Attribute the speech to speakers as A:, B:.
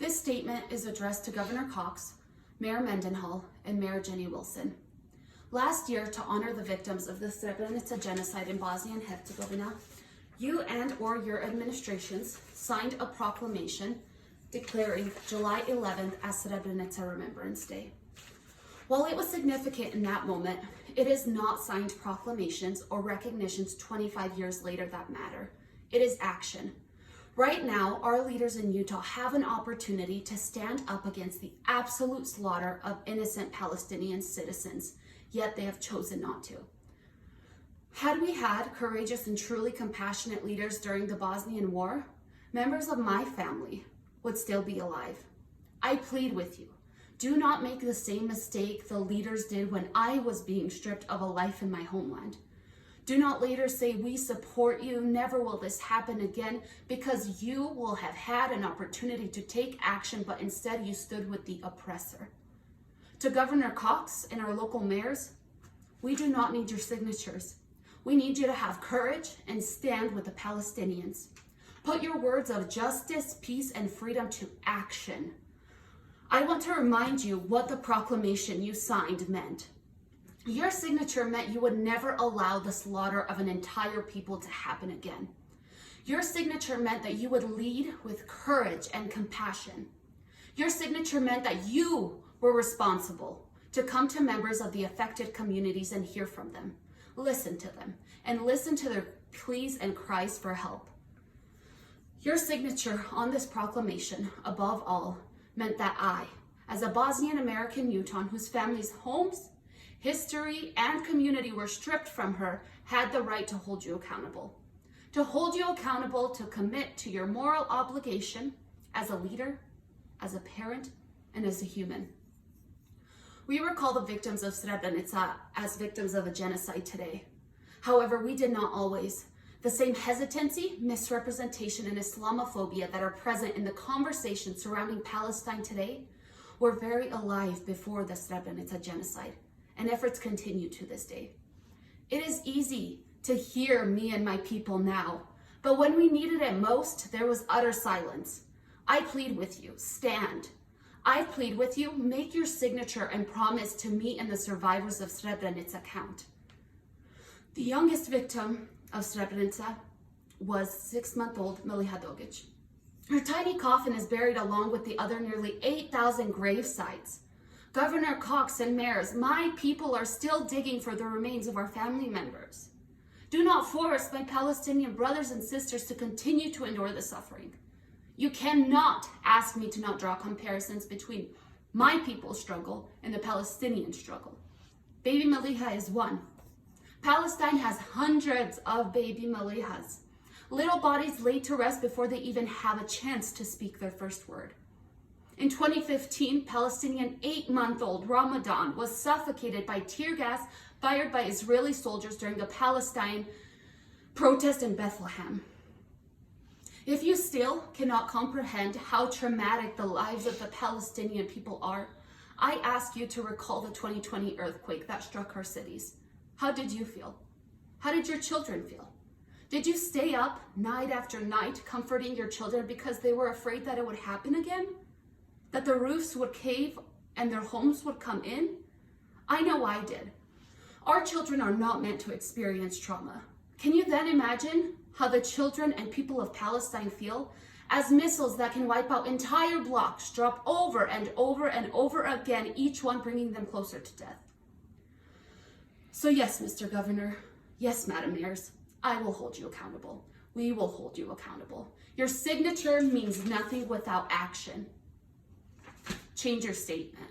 A: This statement is addressed to Governor Cox, Mayor Mendenhall, and Mayor Jenny Wilson. Last year, to honor the victims of the Srebrenica genocide in Bosnia and Herzegovina, you and/or your administrations signed a proclamation declaring July 11th as Srebrenica Remembrance Day. While it was significant in that moment, it is not signed proclamations or recognitions 25 years later that matter. It is action. Right now, our leaders in Utah have an opportunity to stand up against the absolute slaughter of innocent Palestinian citizens, yet they have chosen not to. Had we had courageous and truly compassionate leaders during the Bosnian War, members of my family would still be alive. I plead with you, do not make the same mistake the leaders did when I was being stripped of a life in my homeland. Do not later say, we support you, never will this happen again, because you will have had an opportunity to take action, but instead you stood with the oppressor. To Governor Cox and our local mayors, we do not need your signatures. We need you to have courage and stand with the Palestinians. Put your words of justice, peace, and freedom to action. I want to remind you what the proclamation you signed meant. Your signature meant you would never allow the slaughter of an entire people to happen again. Your signature meant that you would lead with courage and compassion. Your signature meant that you were responsible to come to members of the affected communities and hear from them, listen to them, and listen to their pleas and cries for help. Your signature on this proclamation, above all, meant that I, as a Bosnian American Utahn whose family's homes, history, and community were stripped from her, had the right to hold you accountable. To hold you accountable to commit to your moral obligation as a leader, as a parent, and as a human. We recall the victims of Srebrenica as victims of a genocide today. However, we did not always. The same hesitancy, misrepresentation, and Islamophobia that are present in the conversation surrounding Palestine today were very alive before the Srebrenica genocide, and efforts continue to this day. It is easy to hear me and my people now, but when we needed it most, there was utter silence. I plead with you, stand. I plead with you, make your signature and promise to me and the survivors of Srebrenica count. The youngest victim of Srebrenica was 6-month-old Miliha Dogic. Her tiny coffin is buried along with the other nearly 8,000 grave sites. Governor Cox and mayors, my people are still digging for the remains of our family members. Do not force my Palestinian brothers and sisters to continue to endure the suffering. You cannot ask me to not draw comparisons between my people's struggle and the Palestinian struggle. Baby Miliha is one. Palestine has hundreds of baby Milihas, little bodies laid to rest before they even have a chance to speak their first word. In 2015, Palestinian 8-month-old Ramadan was suffocated by tear gas fired by Israeli soldiers during the Palestine protest in Bethlehem. If you still cannot comprehend how traumatic the lives of the Palestinian people are, I ask you to recall the 2020 earthquake that struck our cities. How did you feel? How did your children feel? Did you stay up night after night comforting your children because they were afraid that it would happen again? That the roofs would cave and their homes would come in? I know I did. Our children are not meant to experience trauma. Can you then imagine how the children and people of Palestine feel as missiles that can wipe out entire blocks drop over and over and over again, each one bringing them closer to death? So yes, Mr. Governor, yes, Madam Mayors, I will hold you accountable. We will hold you accountable. Your signature means nothing without action. Change your statement.